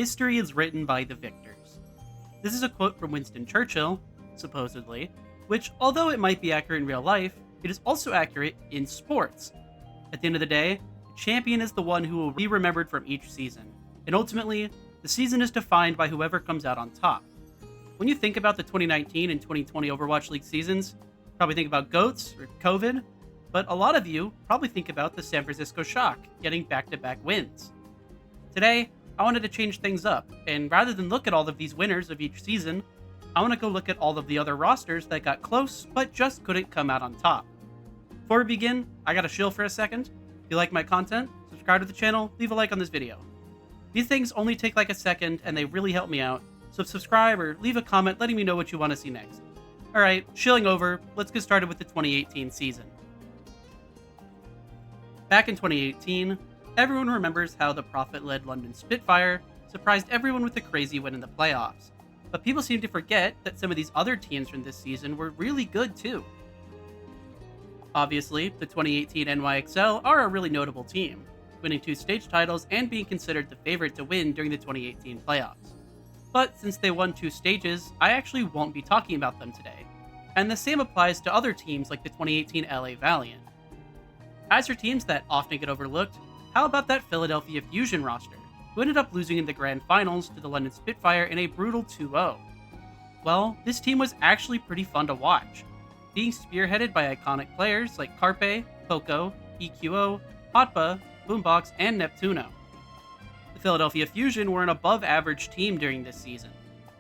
history is written by the victors. This is a quote from Winston Churchill, supposedly, which, although it might be accurate in real life, it is also accurate in sports. At the end of the day, the champion is the one who will be remembered from each season, and ultimately, the season is defined by whoever comes out on top. When you think about the 2019 and 2020 Overwatch League seasons, you probably think about GOATs or COVID, but a lot of you probably think about the San Francisco Shock getting back-to-back wins. Today, I wanted to change things up, and rather than look at all of these winners of each season, I want to go look at all of the other rosters that got close but just couldn't come out on top. Before we begin, I gotta chill for a second. If you like my content, subscribe to the channel, leave a like on this video. These things only take like a second and they really help me out, so subscribe or leave a comment letting me know what you want to see next. Alright, chilling over, let's get started with the 2018 season. Back in 2018, everyone remembers how the Prophet-led London Spitfire surprised everyone with a crazy win in the playoffs. But people seem to forget that some of these other teams from this season were really good too. Obviously, the 2018 NYXL are a really notable team, winning 2 stage titles and being considered the favorite to win during the 2018 playoffs. But since they won 2 stages, I actually won't be talking about them today. And the same applies to other teams like the 2018 LA Valiant. As for teams that often get overlooked, how about that Philadelphia Fusion roster, who ended up losing in the grand finals to the London Spitfire in a brutal 2-0? Well, this team was actually pretty fun to watch, being spearheaded by iconic players like Carpe, Poco, EQO, Hotba, Boombox, and Neptuno. The Philadelphia Fusion were an above-average team during this season,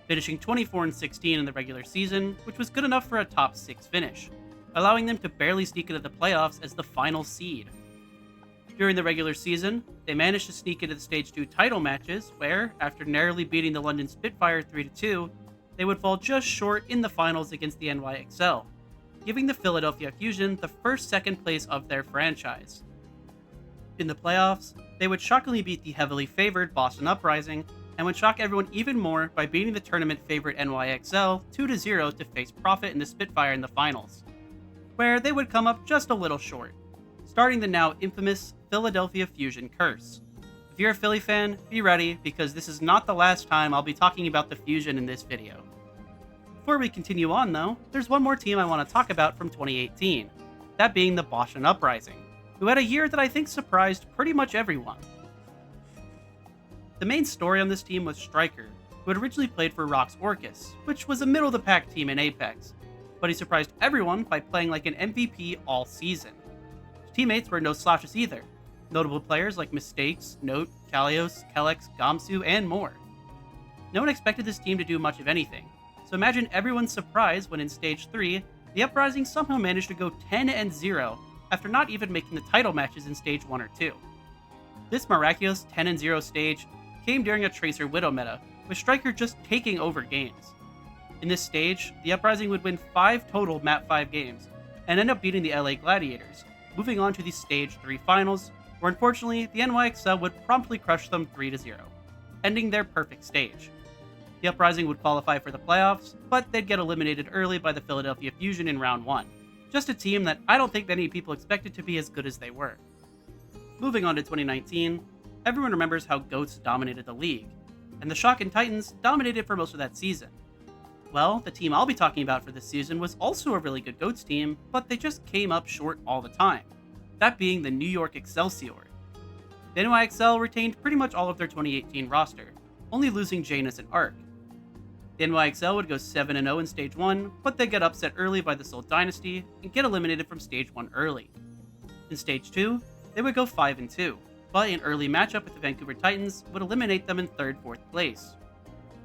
finishing 24-16 in the regular season, which was good enough for a top 6 finish, allowing them to barely sneak into the playoffs as the final seed. During the regular season, they managed to sneak into the Stage 2 title matches, where, after narrowly beating the London Spitfire 3-2, they would fall just short in the finals against the NYXL, giving the Philadelphia Fusion the first second place of their franchise. In the playoffs, they would shockingly beat the heavily favored Boston Uprising, and would shock everyone even more by beating the tournament favorite NYXL 2-0 to face Prophet and the Spitfire in the finals, where they would come up just a little short, starting the now infamous Philadelphia Fusion curse. If you're a Philly fan, be ready, because this is not the last time I'll be talking about the Fusion in this video. Before we continue on though, there's one more team I want to talk about from 2018, that being the Boston Uprising, who had a year that I think surprised pretty much everyone. The main story on this team was Striker, who had originally played for Rox Orcus, which was a middle-of-the-pack team in Apex, but he surprised everyone by playing like an MVP all season. His teammates were no slouches either, notable players like Mistakes, Note, Kalios, Kellex, Gamsu, and more. No one expected this team to do much of anything, so imagine everyone's surprise when in Stage 3, the Uprising somehow managed to go 10-0 after not even making the title matches in Stage 1 or 2. This miraculous 10-0 stage came during a Tracer Widow meta, with Striker just taking over games. In this stage, the Uprising would win 5 total Map 5 games, and end up beating the LA Gladiators, moving on to the Stage 3 finals, where unfortunately the NYXL would promptly crush them 3-0, ending their perfect stage. The Uprising would qualify for the playoffs, but they'd get eliminated early by the Philadelphia Fusion in round 1. Just a team that I don't think many people expected to be as good as they were. Moving on to 2019, everyone remembers how GOATs dominated the league, and the Shock and Titans dominated for most of that season. Well, the team I'll be talking about for this season was also a really good GOATs team, but they just came up short all the time, that being the New York Excelsior. The NYXL retained pretty much all of their 2018 roster, only losing Janus and Arc. The NYXL would go 7-0 in Stage 1, but they'd get upset early by the Soul Dynasty and get eliminated from Stage 1 early. In Stage 2, they would go 5-2, but an early matchup with the Vancouver Titans would eliminate them in 3rd-4th place.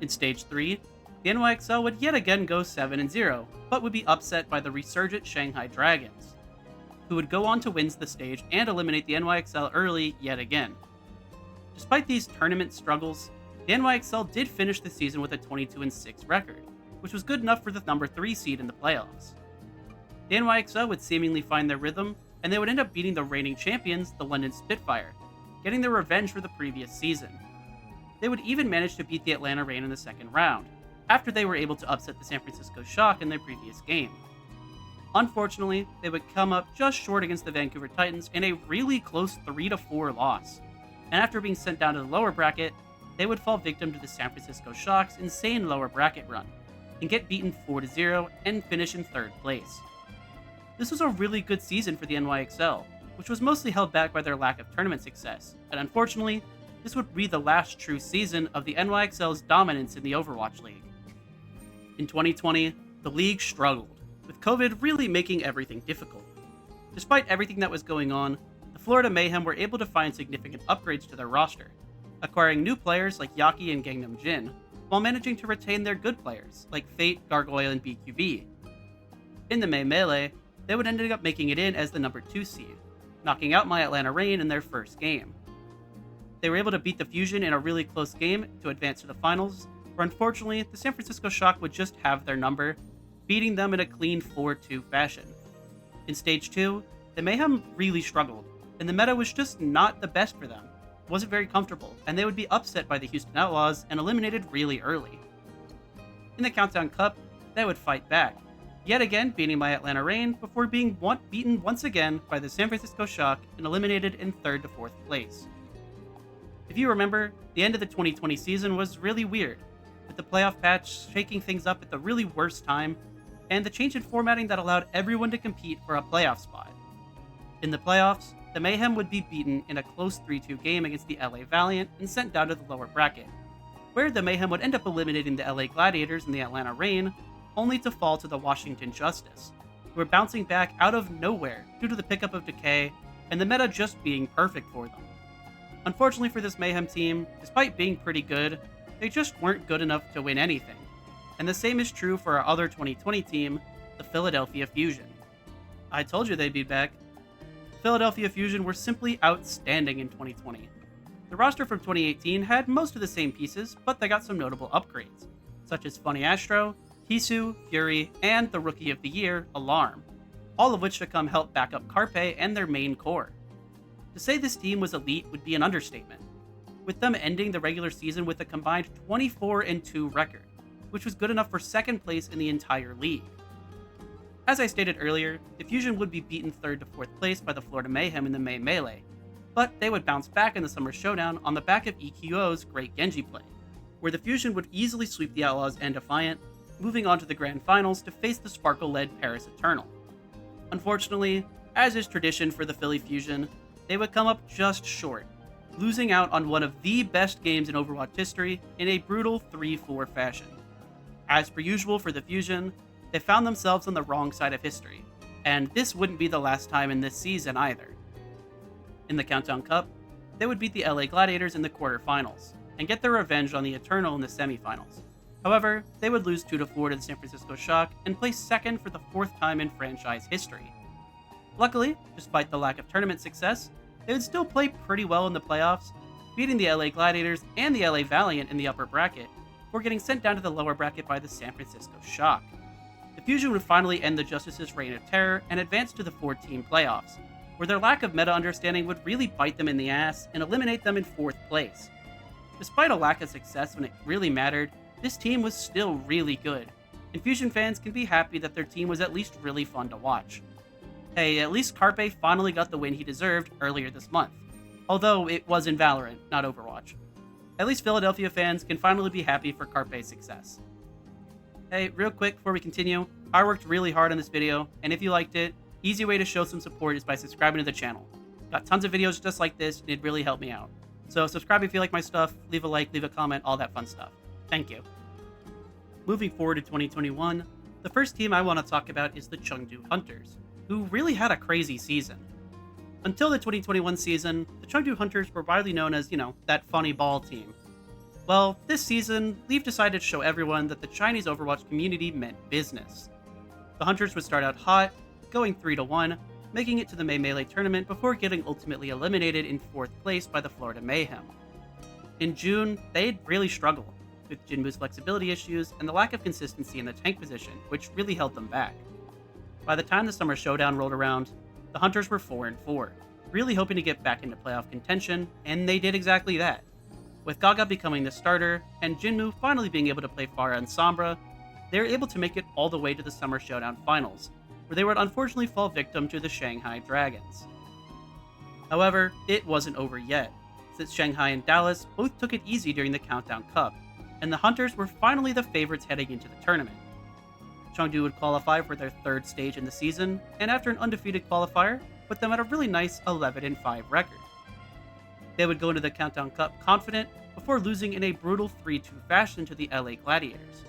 In Stage 3, the NYXL would yet again go 7-0, but would be upset by the resurgent Shanghai Dragons, who would go on to win the stage and eliminate the NYXL early yet again. Despite these tournament struggles, the NYXL did finish the season with a 22-6 record, which was good enough for the number 3 seed in the playoffs. The NYXL would seemingly find their rhythm, and they would end up beating the reigning champions, the London Spitfire, getting their revenge for the previous season. They would even manage to beat the Atlanta Reign in the second round, after they were able to upset the San Francisco Shock in their previous game. Unfortunately, they would come up just short against the Vancouver Titans in a really close 3-4 loss, and after being sent down to the lower bracket, they would fall victim to the San Francisco Shock's insane lower bracket run, and get beaten 4-0 and finish in 3rd place. This was a really good season for the NYXL, which was mostly held back by their lack of tournament success, and unfortunately, this would be the last true season of the NYXL's dominance in the Overwatch League. In 2020, the league struggled, with COVID really making everything difficult. Despite everything that was going on, the Florida Mayhem were able to find significant upgrades to their roster, acquiring new players like Yaki and Gangnam Jin, while managing to retain their good players like Fate, Gargoyle, and BQB. In the May Melee, they would end up making it in as the number 2 seed, knocking out My Atlanta Reign in their first game. They were able to beat the Fusion in a really close game to advance to the finals, where unfortunately the San Francisco Shock would just have their number, beating them in a clean 4-2 fashion. In Stage 2, the Mayhem really struggled, and the meta was just not the best for them. It wasn't very comfortable, and they would be upset by the Houston Outlaws and eliminated really early. In the Countdown Cup, they would fight back, yet again beating My Atlanta Reign before being beaten once again by the San Francisco Shock and eliminated in 3rd to 4th place. If you remember, the end of the 2020 season was really weird, with the playoff patch shaking things up at the really worst time, and the change in formatting that allowed everyone to compete for a playoff spot. In the playoffs, the Mayhem would be beaten in a close 3-2 game against the LA Valiant and sent down to the lower bracket, where the Mayhem would end up eliminating the LA Gladiators and the Atlanta Reign, only to fall to the Washington Justice, who were bouncing back out of nowhere due to the pickup of Decay and the meta just being perfect for them. Unfortunately for this Mayhem team, despite being pretty good, they just weren't good enough to win anything. And the same is true for our other 2020 team, the Philadelphia Fusion. I told you they'd be back. The Philadelphia Fusion were simply outstanding in 2020. The roster from 2018 had most of the same pieces, but they got some notable upgrades, such as Funny Astro, Hisu, Fury, and the Rookie of the Year, Alarm, all of which to come help back up Carpe and their main core. To say this team was elite would be an understatement, with them ending the regular season with a combined 24-2 record, which was good enough for 2nd place in the entire league. As I stated earlier, the Fusion would be beaten 3rd to 4th place by the Florida Mayhem in the May Melee, but they would bounce back in the Summer Showdown on the back of EQO's great Genji play, where the Fusion would easily sweep the Outlaws and Defiant, moving on to the Grand Finals to face the Sparkle-led Paris Eternal. Unfortunately, as is tradition for the Philly Fusion, they would come up just short, losing out on one of the best games in Overwatch history in a brutal 3-4 fashion. As per usual for the Fusion, they found themselves on the wrong side of history, and this wouldn't be the last time in this season either. In the Countdown Cup, they would beat the LA Gladiators in the quarterfinals, and get their revenge on the Eternal in the semifinals. However, they would lose 2-4 to the San Francisco Shock and place 2nd for the 4th time in franchise history. Luckily, despite the lack of tournament success, they would still play pretty well in the playoffs, beating the LA Gladiators and the LA Valiant in the upper bracket, before getting sent down to the lower bracket by the San Francisco Shock. The Fusion would finally end the Justice's reign of terror and advance to the 4-team playoffs, where their lack of meta understanding would really bite them in the ass and eliminate them in 4th place. Despite a lack of success when it really mattered, this team was still really good, and Fusion fans can be happy that their team was at least really fun to watch. Hey, at least Carpe finally got the win he deserved earlier this month, although it was in Valorant, not Overwatch. At least Philadelphia fans can finally be happy for Carpe's success. Hey, real quick before we continue, I worked really hard on this video, and if you liked it, easy way to show some support is by subscribing to the channel. Got tons of videos just like this, and it'd really help me out. So subscribe if you like my stuff, leave a like, leave a comment, all that fun stuff. Thank you. Moving forward to 2021, the first team I want to talk about is the Chengdu Hunters, who really had a crazy season. Until the 2021 season, the Chengdu Hunters were widely known as, that funny ball team. Well, this season, Leaf decided to show everyone that the Chinese Overwatch community meant business. The Hunters would start out hot, going 3-1, making it to the May Melee tournament before getting ultimately eliminated in 4th place by the Florida Mayhem. In June, they'd really struggled, with Jinwoo's flexibility issues and the lack of consistency in the tank position, which really held them back. By the time the Summer Showdown rolled around, the Hunters were 4-4, really hoping to get back into playoff contention, and they did exactly that. With Gaga becoming the starter, and Jinwoo finally being able to play Pharah and Sombra, they were able to make it all the way to the Summer Showdown finals, where they would unfortunately fall victim to the Shanghai Dragons. However, it wasn't over yet, since Shanghai and Dallas both took it easy during the Countdown Cup, and the Hunters were finally the favorites heading into the tournament. Chengdu would qualify for their third stage in the season, and after an undefeated qualifier, put them at a really nice 11-5 record. They would go into the Countdown Cup confident before losing in a brutal 3-2 fashion to the LA Gladiators.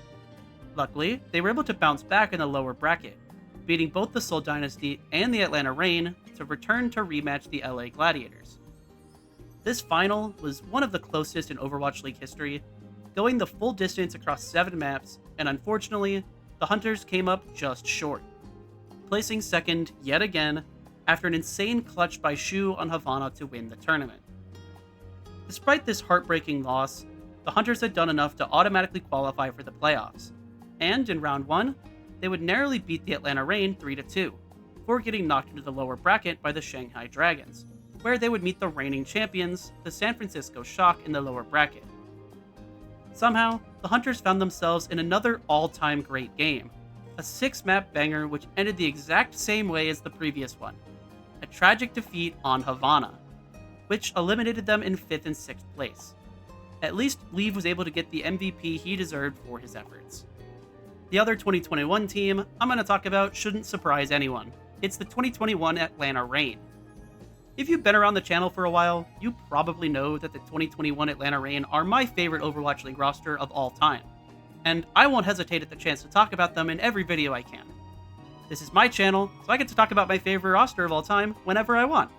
Luckily, they were able to bounce back in the lower bracket, beating both the Seoul Dynasty and the Atlanta Reign to return to rematch the LA Gladiators. This final was one of the closest in Overwatch League history, going the full distance across 7 maps, and unfortunately, the Hunters came up just short, placing second yet again after an insane clutch by Shu on Havana to win the tournament. Despite this heartbreaking loss, the Hunters had done enough to automatically qualify for the playoffs, and in round 1, they would narrowly beat the Atlanta Reign 3-2, before getting knocked into the lower bracket by the Shanghai Dragons, where they would meet the reigning champions, the San Francisco Shock, in the lower bracket. Somehow, the Hunters found themselves in another all-time great game, a 6-map banger which ended the exact same way as the previous one, a tragic defeat on Havana, which eliminated them in 5th and 6th place. At least Leave was able to get the MVP he deserved for his efforts. The other 2021 team I'm going to talk about shouldn't surprise anyone. It's the 2021 Atlanta Reign. If you've been around the channel for a while, you probably know that the 2021 Atlanta Reign are my favorite Overwatch League roster of all time, and I won't hesitate at the chance to talk about them in every video I can. This is my channel, so I get to talk about my favorite roster of all time whenever I want.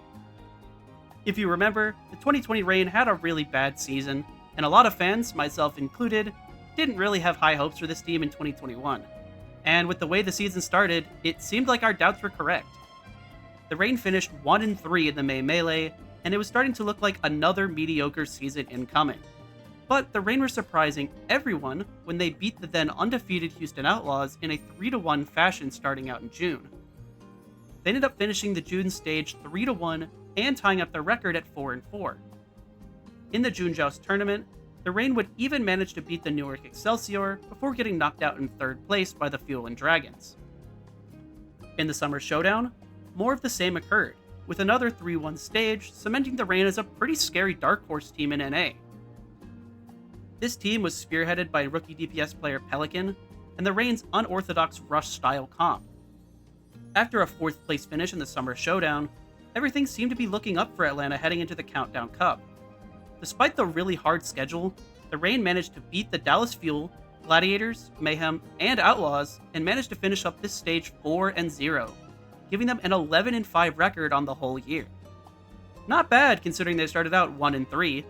If you remember, the 2020 Reign had a really bad season, and a lot of fans, myself included, didn't really have high hopes for this team in 2021. And with the way the season started, it seemed like our doubts were correct. The Reign finished 1-3 in the May Melee, and it was starting to look like another mediocre season incoming. But the Reign were surprising everyone when they beat the then undefeated Houston Outlaws in a 3-1 fashion starting out in June. They ended up finishing the June stage 3-1 and tying up their record at 4-4. In the June Joust tournament, the Reign would even manage to beat the Newark Excelsior before getting knocked out in 3rd place by the Fuel and Dragons. In the Summer Showdown, more of the same occurred, with another 3-1 stage cementing the Reign as a pretty scary dark horse team in NA. This team was spearheaded by rookie DPS player Pelican and the Reign's unorthodox rush-style comp. After a 4th place finish in the Summer Showdown, everything seemed to be looking up for Atlanta heading into the Countdown Cup. Despite the really hard schedule, the Reign managed to beat the Dallas Fuel, Gladiators, Mayhem, and Outlaws, and managed to finish up this stage 4-0, giving them an 11-5 record on the whole year. Not bad considering they started out 1-3.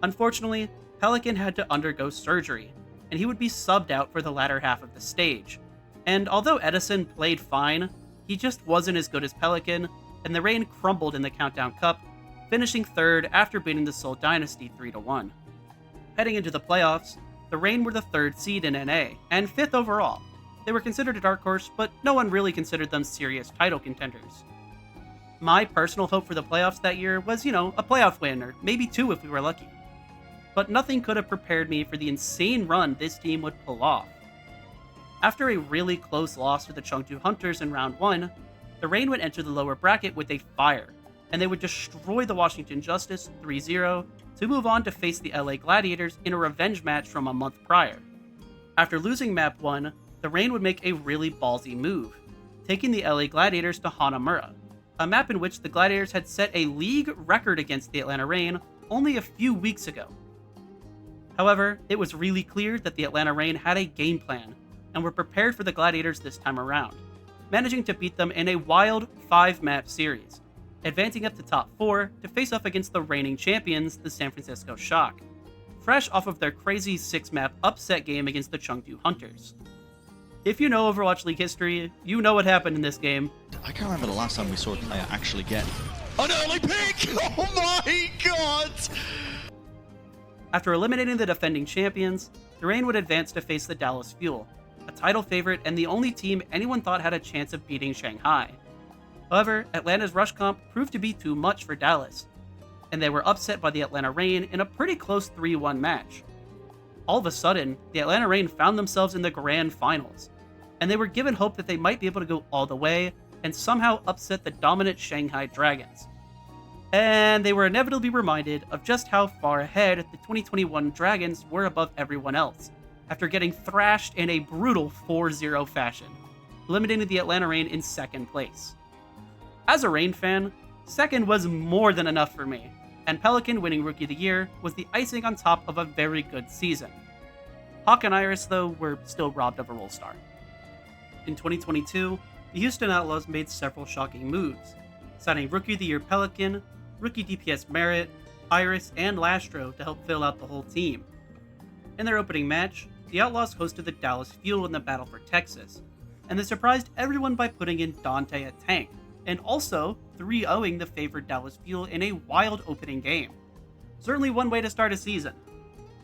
Unfortunately, Pelican had to undergo surgery, and he would be subbed out for the latter half of the stage. And although Edison played fine, he just wasn't as good as Pelican, and the Reign crumbled in the Countdown Cup, finishing 3rd after beating the Seoul Dynasty 3-1. Heading into the playoffs, the Reign were the 3rd seed in NA, and 5th overall. They were considered a dark horse, but no one really considered them serious title contenders. My personal hope for the playoffs that year was, a playoff win, or maybe 2 if we were lucky. But nothing could have prepared me for the insane run this team would pull off. After a really close loss to the Chengdu Hunters in round 1, the Reign would enter the lower bracket with a fire, and they would destroy the Washington Justice 3-0 to move on to face the LA Gladiators in a revenge match from a month prior. After losing map 1, the Reign would make a really ballsy move, taking the LA Gladiators to Hanamura, a map in which the Gladiators had set a league record against the Atlanta Reign only a few weeks ago. However, it was really clear that the Atlanta Reign had a game plan, and were prepared for the Gladiators this time around, managing to beat them in a wild 5-map series, advancing up to top 4 to face off against the reigning champions, the San Francisco Shock, fresh off of their crazy 6-map upset game against the Chengdu Hunters. If you know Overwatch League history, you know what happened in this game. I can't remember the last time we saw a player actually get an early pick! Oh my god! After eliminating the defending champions, the Reign would advance to face the Dallas Fuel, a title favorite and the only team anyone thought had a chance of beating Shanghai. However, Atlanta's rush comp proved to be too much for Dallas, and they were upset by the Atlanta Reign in a pretty close 3-1 match. All of a sudden, the Atlanta Reign found themselves in the grand finals, and they were given hope that they might be able to go all the way and somehow upset the dominant Shanghai Dragons. And they were inevitably reminded of just how far ahead the 2021 Dragons were above everyone else, after getting thrashed in a brutal 4-0 fashion, eliminating the Atlanta Reign in second place. As a Reign fan, second was more than enough for me, and Pelican winning Rookie of the Year was the icing on top of a very good season. Hawk and Iris, though, were still robbed of a role star. In 2022, the Houston Outlaws made several shocking moves, signing Rookie of the Year Pelican, Rookie DPS Merit, Iris, and Lastro to help fill out the whole team. In their opening match, the Outlaws hosted the Dallas Fuel in the Battle for Texas, and they surprised everyone by putting in Dante at tank, and also 3-0ing the favored Dallas Fuel in a wild opening game. Certainly one way to start a season.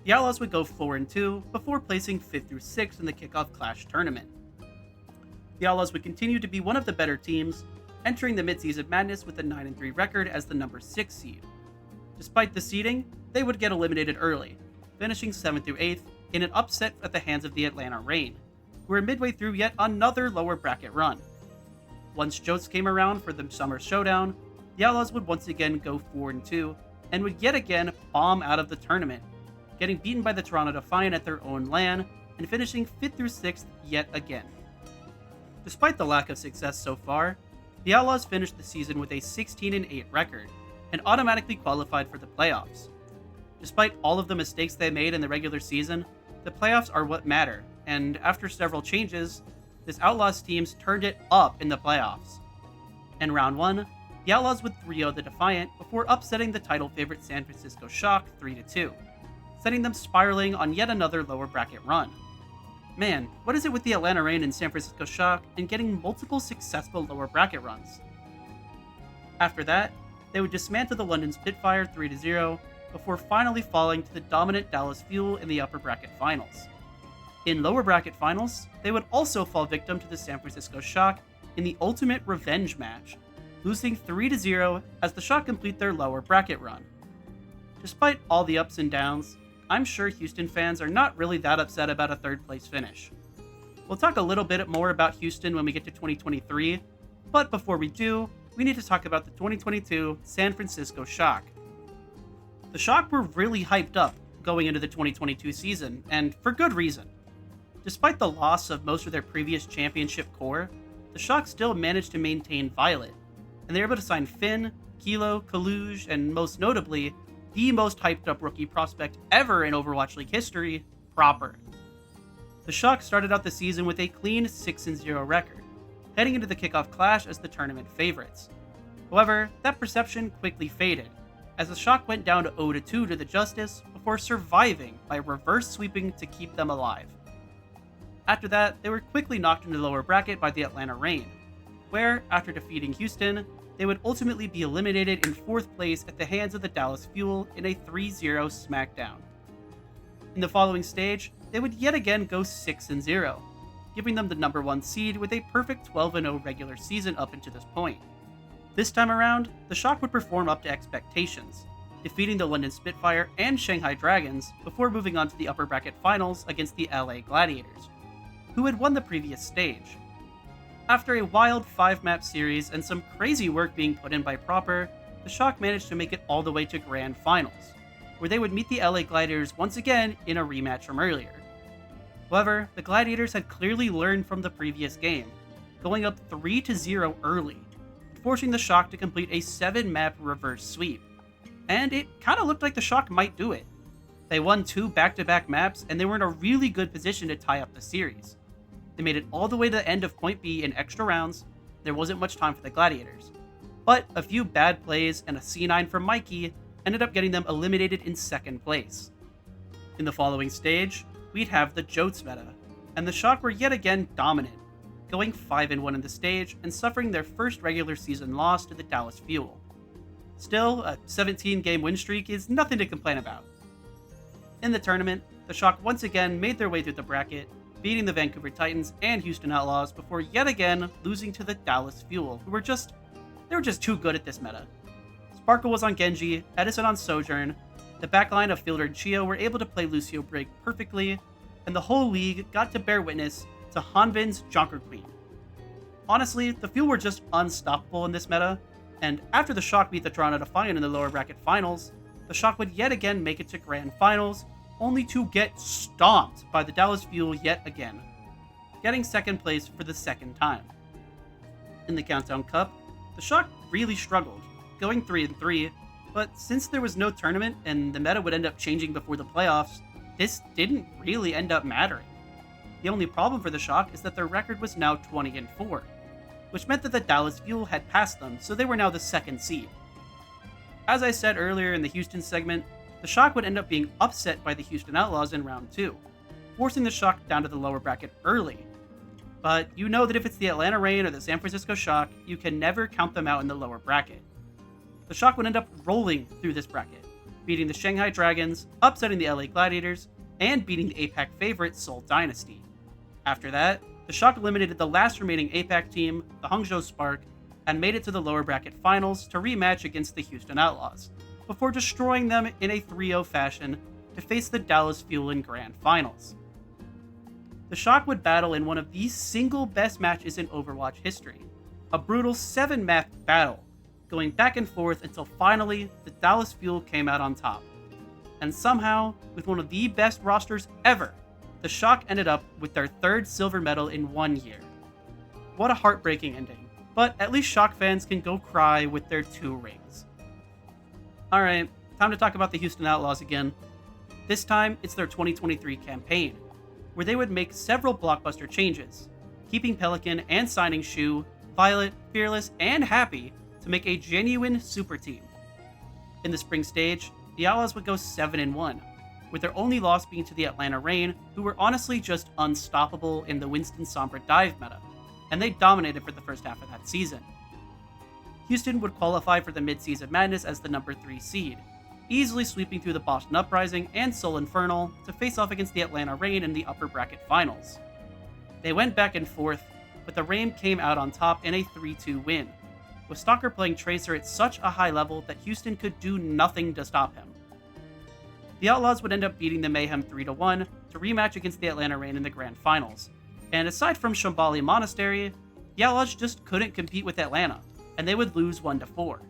The Outlaws would go 4-2 before placing 5th through 6th in the Kickoff Clash tournament. The Outlaws would continue to be one of the better teams, entering the midseason madness with a 9-3 record as the number 6 seed. Despite the seeding, they would get eliminated early, finishing 7th through 8th in an upset at the hands of the Atlanta Reign, who were midway through yet another lower bracket run. Once Jotes came around for the Summer Showdown, the Outlaws would once again go 4-2 and would yet again bomb out of the tournament, getting beaten by the Toronto Defiant at their own LAN and finishing 5th through 6th yet again. Despite the lack of success so far, the Outlaws finished the season with a 16-8 record and automatically qualified for the playoffs. Despite all of the mistakes they made in the regular season, the playoffs are what matter, and after several changes, this Outlaws teams turned it up in the playoffs. In round 1, the Outlaws would 3-0 the Defiant before upsetting the title favorite San Francisco Shock 3-2, sending them spiraling on yet another lower bracket run. Man, what is it with the Atlanta Reign and San Francisco Shock and getting multiple successful lower bracket runs? After that, they would dismantle the London Spitfire 3-0 before finally falling to the dominant Dallas Fuel in the upper bracket finals. In lower bracket finals, they would also fall victim to the San Francisco Shock in the ultimate revenge match, losing 3-0 as the Shock complete their lower bracket run. Despite all the ups and downs, I'm sure Houston fans are not really that upset about a third place finish. We'll talk a little bit more about Houston when we get to 2023, but before we do, we need to talk about the 2022 San Francisco Shock. The Shock were really hyped up going into the 2022 season, and for good reason. Despite the loss of most of their previous championship core, the Shock still managed to maintain Violet, and they were able to sign Finn, Kilo, Kaluge, and most notably, the most hyped up rookie prospect ever in Overwatch League history, Proper. The Shock started out the season with a clean 6-0 record, heading into the Kickoff Clash as the tournament favorites. However, that perception quickly faded, as the Shock went down to 0-2 to the Justice before surviving by reverse sweeping to keep them alive. After that, they were quickly knocked into the lower bracket by the Atlanta Reign, where, after defeating Houston, they would ultimately be eliminated in 4th place at the hands of the Dallas Fuel in a 3-0 smackdown. In the following stage, they would yet again go 6-0, giving them the number 1 seed with a perfect 12-0 regular season up until this point. This time around, the Shock would perform up to expectations, defeating the London Spitfire and Shanghai Dragons before moving on to the upper bracket finals against the LA Gladiators, who had won the previous stage. After a wild 5-map series and some crazy work being put in by Proper, the Shock managed to make it all the way to Grand Finals, where they would meet the LA Gladiators once again in a rematch from earlier. However, the Gladiators had clearly learned from the previous game, going up 3-0 early, forcing the Shock to complete a 7-map reverse sweep. And it kinda looked like the Shock might do it. They won 2 back-to-back maps, and they were in a really good position to tie up the series. They made it all the way to the end of Point B in extra rounds. There wasn't much time for the Gladiators. But a few bad plays and a C9 from Mikey ended up getting them eliminated in 2nd place. In the following stage, we'd have the Jotes meta, and the Shock were yet again dominant, going 5-1 in the stage and suffering their first regular season loss to the Dallas Fuel. Still, a 17-game win streak is nothing to complain about. In the tournament, the Shock once again made their way through the bracket, beating the Vancouver Titans and Houston Outlaws before yet again losing to the Dallas Fuel, who were just too good at this meta. Sparkle was on Genji, Edison on Sojourn, the backline of Fielder and Chio were able to play Lucio Brig perfectly, and the whole league got to bear witness to Hanbin's Jonker Queen. Honestly, the Fuel were just unstoppable in this meta, And after the Shock beat the Toronto Defiant in the lower bracket finals, the Shock would yet again make it to Grand Finals, only to get stomped by the Dallas Fuel yet again, getting second place for the second time. In the Countdown Cup, the Shock really struggled, going 3-3, but since there was no tournament and the meta would end up changing before the playoffs, this didn't really end up mattering. The only problem for the Shock is that their record was now 20-4, which meant that the Dallas Fuel had passed them, so they were now the second seed. As I said earlier in the Houston segment, the Shock would end up being upset by the Houston Outlaws in round 2, forcing the Shock down to the lower bracket early. But you know that if it's the Atlanta Reign or the San Francisco Shock, you can never count them out in the lower bracket. The Shock would end up rolling through this bracket, beating the Shanghai Dragons, upsetting the LA Gladiators, and beating the APAC favorite Seoul Dynasty. After that, the Shock eliminated the last remaining APAC team, the Hangzhou Spark, and made it to the lower bracket finals to rematch against the Houston Outlaws, before destroying them in a 3-0 fashion to face the Dallas Fuel in Grand Finals. The Shock would battle in one of the single best matches in Overwatch history, a brutal 7-map battle, going back and forth until finally the Dallas Fuel came out on top. And somehow, with one of the best rosters ever, the Shock ended up with their third silver medal in 1 year. What a heartbreaking ending, but at least Shock fans can go cry with their 2 rings. Alright, time to talk about the Houston Outlaws again. This time, it's their 2023 campaign, where they would make several blockbuster changes, keeping Pelican and signing Shu, Violet, Fearless, and Happy to make a genuine super team. In the spring stage, the Outlaws would go 7-1, with their only loss being to the Atlanta Reign, who were honestly just unstoppable in the Winston Sombra dive meta, and they dominated for the first half of that season. Houston would qualify for the mid-season madness as the number 3 seed, easily sweeping through the Boston Uprising and Seoul Infernal to face off against the Atlanta Reign in the upper bracket finals. They went back and forth, but the Reign came out on top in a 3-2 win, with Stalker playing Tracer at such a high level that Houston could do nothing to stop him. The Outlaws would end up beating the Mayhem 3-1 to rematch against the Atlanta Reign in the Grand Finals, and aside from Shambhala Monastery, the Outlaws just couldn't compete with Atlanta, and they would lose 1-4.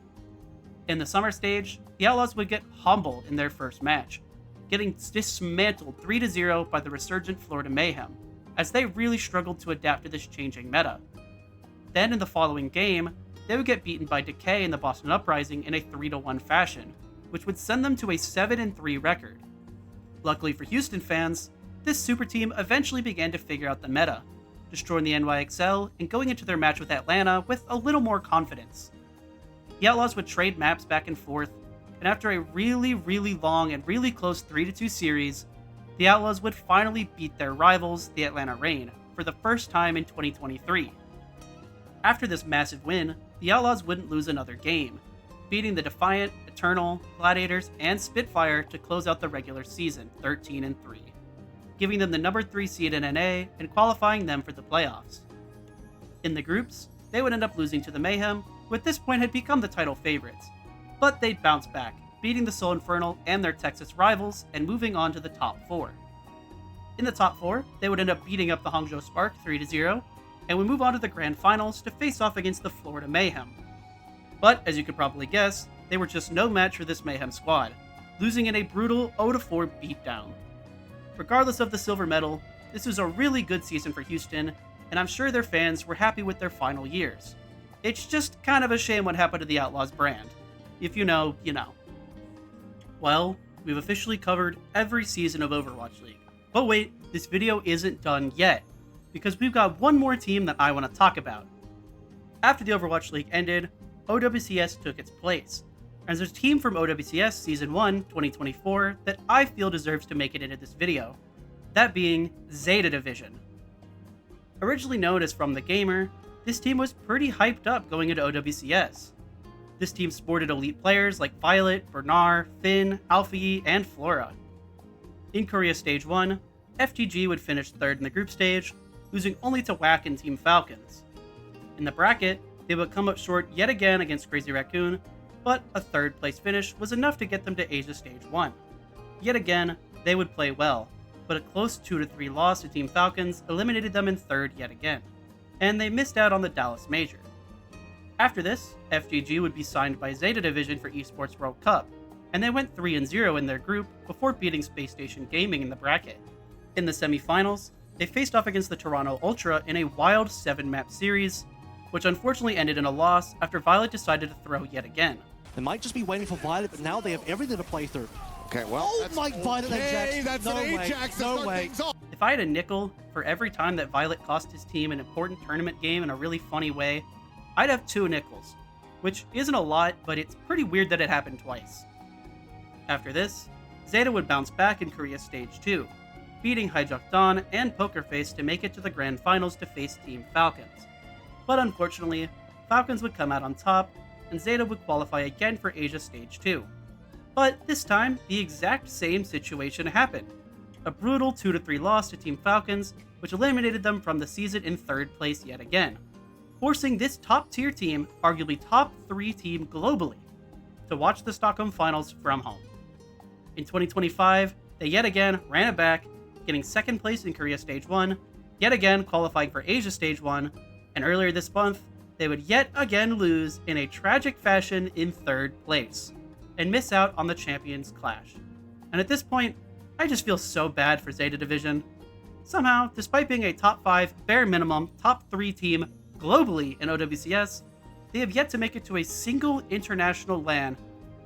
In the summer stage, the Outlaws would get humbled in their first match, getting dismantled 3-0 by the resurgent Florida Mayhem, as they really struggled to adapt to this changing meta. Then in the following game, they would get beaten by Decay in the Boston Uprising in a 3-1 fashion, which would send them to a 7-3 record. Luckily for Houston fans, this super team eventually began to figure out the meta, destroying the NYXL and going into their match with Atlanta with a little more confidence. The Outlaws would trade maps back and forth, and after a really long and really close 3-2 series, the Outlaws would finally beat their rivals, the Atlanta Reign, for the first time in 2023. After this massive win, the Outlaws wouldn't lose another game, beating the Defiant, Eternal, Gladiators, and Spitfire to close out the regular season 13-3, giving them the number 3 seed in NA and qualifying them for the playoffs. In the groups, they would end up losing to the Mayhem, who at this point had become the title favorites, but they'd bounce back, beating the Seoul Infernal and their Texas rivals and moving on to the top 4. In the top 4, they would end up beating up the Hangzhou Spark 3-0, and would move on to the Grand Finals to face off against the Florida Mayhem. But, as you could probably guess, they were just no match for this Mayhem squad, losing in a brutal 0-4 beatdown. Regardless of the silver medal, this was a really good season for Houston, and I'm sure their fans were happy with their final years. It's just kind of a shame what happened to the Outlaws brand. If you know, you know. Well, we've officially covered every season of Overwatch League. But wait, this video isn't done yet, because we've got one more team that I want to talk about. After the Overwatch League ended, OWCS took its place, and there's a team from OWCS Season 1, 2024 that I feel deserves to make it into this video, that being Zeta Division. Originally known as From the Gamer, this team was pretty hyped up going into OWCS. This team sported elite players like Violet, Bernard, Finn, Alfie, and Flora. In Korea Stage 1, FTG would finish 3rd in the group stage, losing only to WAC and Team Falcons. In the bracket, they would come up short yet again against Crazy Raccoon, but a 3rd place finish was enough to get them to Asia Stage 1. Yet again, they would play well, but a close 2-3 loss to Team Falcons eliminated them in 3rd yet again, and they missed out on the Dallas Major. After this, FGG would be signed by Zeta Division for Esports World Cup, and they went 3-0 in their group before beating Space Station Gaming in the bracket. In the semifinals, they faced off against the Toronto Ultra in a wild 7-map series, which unfortunately ended in a loss after Violet decided to throw yet again. They might just be waiting for Violet, but now they have everything to play through. Okay, well, oh my Violet Ajax! That's no an way, Ajax. no way. If I had a nickel for every time that Violet cost his team an important tournament game in a really funny way, I'd have 2 nickels, which isn't a lot, but it's pretty weird that it happened twice. After this, Zeta would bounce back in Korea Stage 2, beating Hijack Dawn and Pokerface to make it to the Grand Finals to face Team Falcons. But unfortunately, Falcons would come out on top, and Zeta would qualify again for Asia Stage 2. But this time, the exact same situation happened. A brutal 2-3 loss to Team Falcons, which eliminated them from the season in 3rd place yet again, forcing this top-tier team, arguably top 3 team globally, to watch the Stockholm Finals from home. In 2025, they yet again ran it back, getting 2nd place in Korea Stage 1, yet again qualifying for Asia Stage 1, and earlier this month, they would yet again lose in a tragic fashion in 3rd place, and miss out on the Champions Clash. And at this point, I just feel so bad for Zeta Division. Somehow, despite being a top 5, bare minimum, top 3 team globally in OWCS, they have yet to make it to a single international LAN,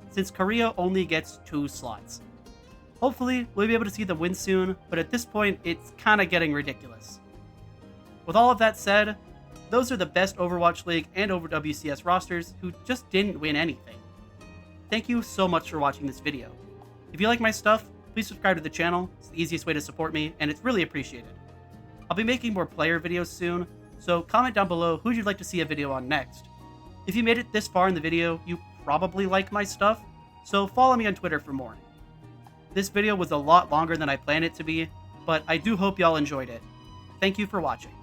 since Korea only gets 2 slots. Hopefully, we'll be able to see them win soon, but at this point, it's kinda getting ridiculous. With all of that said, those are the best Overwatch League and OWCS rosters who just didn't win anything. Thank you so much for watching this video. If you like my stuff, please subscribe to the channel. It's the easiest way to support me, and it's really appreciated. I'll be making more player videos soon, so comment down below who you'd like to see a video on next. If you made it this far in the video, you probably like my stuff, so follow me on Twitter for more. This video was a lot longer than I planned it to be, but I do hope y'all enjoyed it. Thank you for watching.